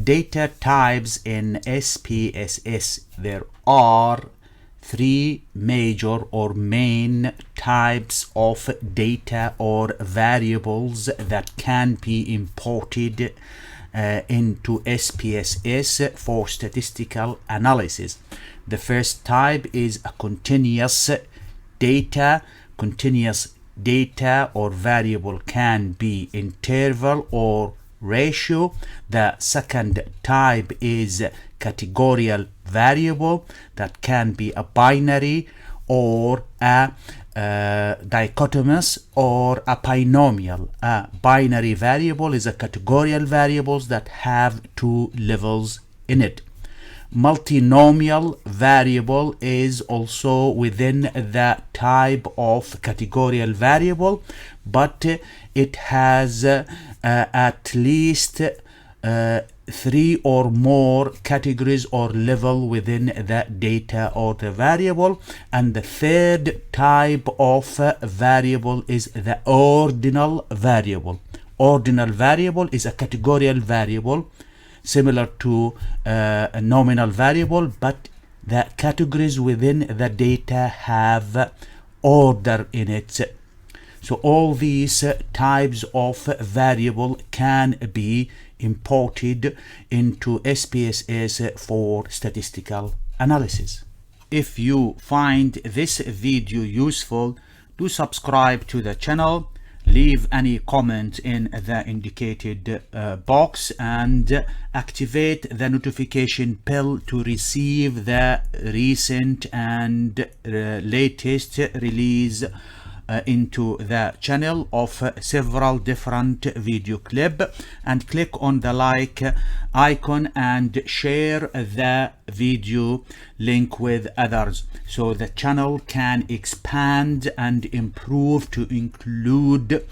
Data types in SPSS. There are three major or main types of data or variables that can be imported into SPSS for statistical analysis. The first type is a continuous data. Continuous data or variable can be interval or ratio. The second type is categorical variable that can be a binary or a dichotomous or a binomial. A binary variable is a categorical variables that have two levels in it. Multinomial variable is also within the type of categorical variable, but it has at least three or more categories or level within the data or the variable. And the third type of variable is the ordinal variable. Ordinal variable is a categorical variable similar to a nominal variable, but the categories within the data have order in it. So all these types of variable can be imported into SPSS for statistical analysis. If you find this video useful, do subscribe to the channel, leave any comment in the indicated box, and activate the notification bell to receive the recent and latest release into the channel of several different video clip, and click on the like icon and share the video link with others so the channel can expand and improve to include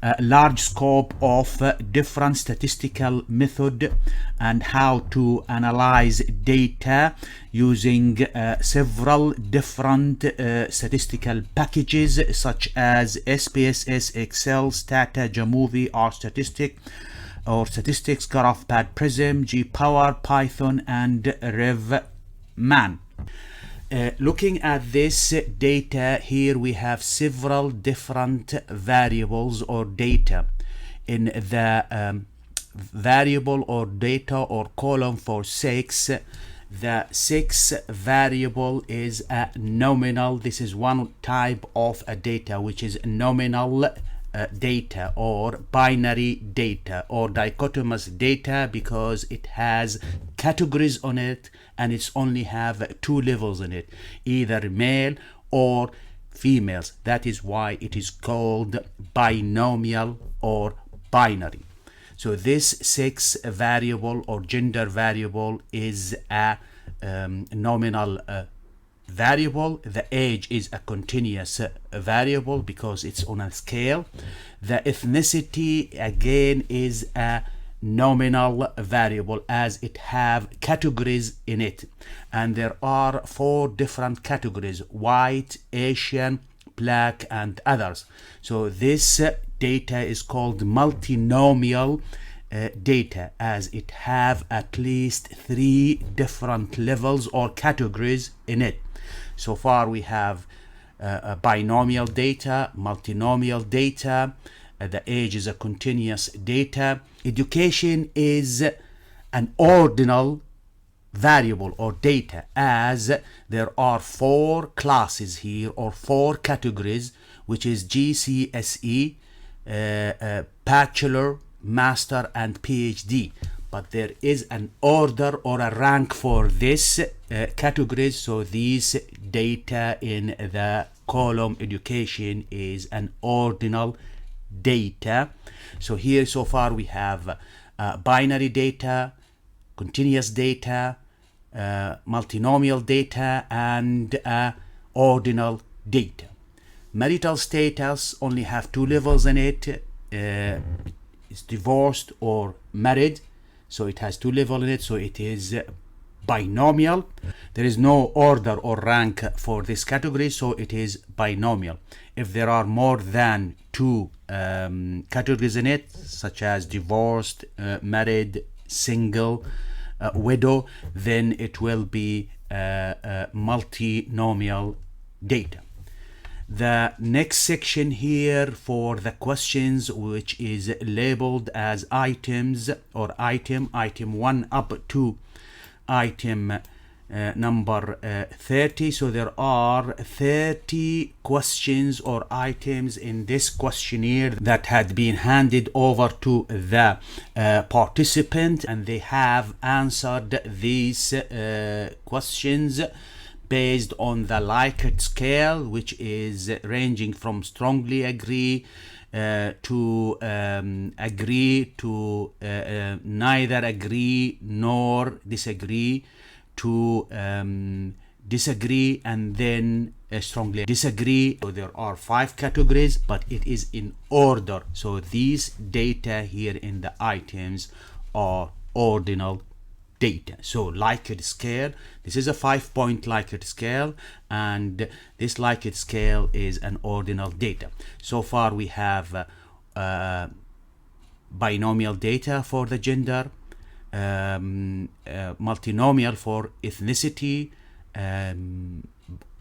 a large scope of different statistical method and how to analyze data using several different statistical packages such as SPSS, Excel, STATA, JAMOVI, statistics, GraphPad Prism, GPower, Python, and RevMan. Looking at this data here, we have several different variables or data. In the variable or data or column for 6, the 6 variable is a nominal. This is one type of a data, which is nominal data or binary data or dichotomous data, because it has categories on it and it's only have two levels in it, either male or females. That is why it is called binomial or binary. So this 6 variable or gender variable is a nominal variable. The age is a continuous variable because it's on a scale. The ethnicity again is a nominal variable as it have categories in it, and there are 4 different categories: white, Asian, black, and others. So this data is called multinomial data as it have at least 3 different levels or categories in it. So far we have binomial data, multinomial data, the age is a continuous data. Education is an ordinal variable or data, as there are 4 classes here or 4 categories, which is GCSE, bachelor, master, and PhD. But there is an order or a rank for this categories. So these data in the column education is an ordinal data. So here so far we have binary data, continuous data, multinomial data, and ordinal data. Marital status only have 2 levels in it. It's divorced or married, so it has 2 levels in it, so it is binomial. There is no order or rank for this category, so it is binomial. If there are more than 2 categories in it, such as divorced, married, single window, then it will be multinomial data. The next section here for the questions, which is labeled as items or item 1 up to item number 30. So there are 30 questions or items in this questionnaire that had been handed over to the participant, and they have answered these questions based on the Likert scale, which is ranging from strongly agree to agree to neither agree nor disagree to disagree, and then strongly disagree. So there are 5 categories, but it is in order. So these data here in the items are ordinal data. So Likert scale, this is a 5-point Likert scale, and this Likert scale is an ordinal data. So far we have binomial data for the gender, multinomial for ethnicity,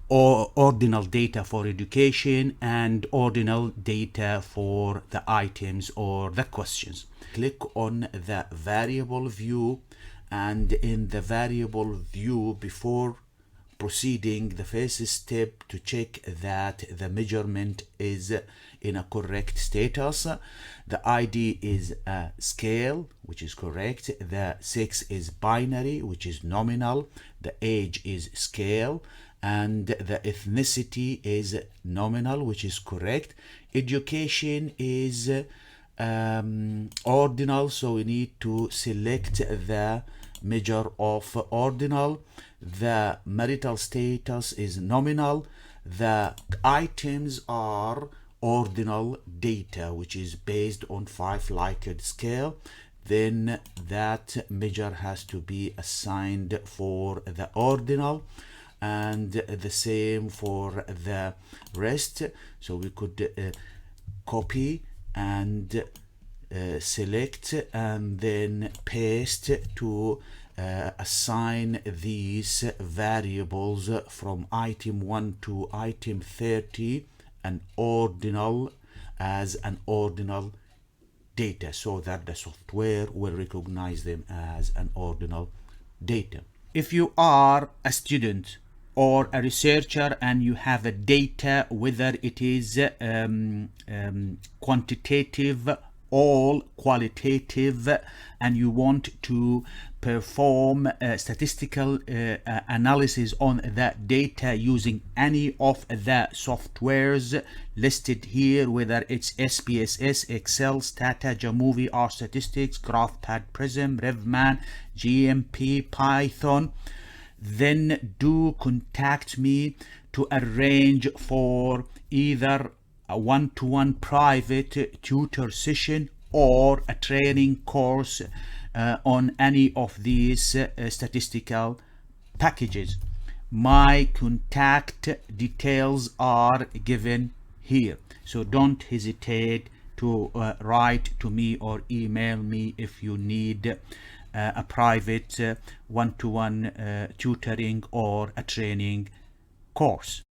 ordinal data for education, and ordinal data for the items or the questions. Click on the variable view, and in the variable view, before proceeding, the first step to check that the measurement is in a correct status. The ID is a scale, which is correct. The sex is binary, which is nominal. The age is scale, and the ethnicity is nominal, which is correct. Education is ordinal, so we need to select the measure of ordinal. The marital status is nominal. The items are ordinal data, which is based on 5 Likert scale. Then that measure has to be assigned for the ordinal, and the same for the rest. So we could copy and select and then paste to assign these variables from item 1 to item 30 an ordinal as an ordinal data, so that the software will recognize them as an ordinal data. If you are a student or a researcher and you have a data, whether it is quantitative or qualitative, and you want to perform statistical analysis on that data using any of the softwares listed here, whether it's SPSS, Excel, STATA, JAMOVI, R Statistics, GraphPad Prism, RevMan, GMP, Python, then do contact me to arrange for either a one-to-one private tutor session or a training course on any of these statistical packages. My contact details are given here, so don't hesitate to write to me or email me if you need a private one-to-one tutoring or a training course.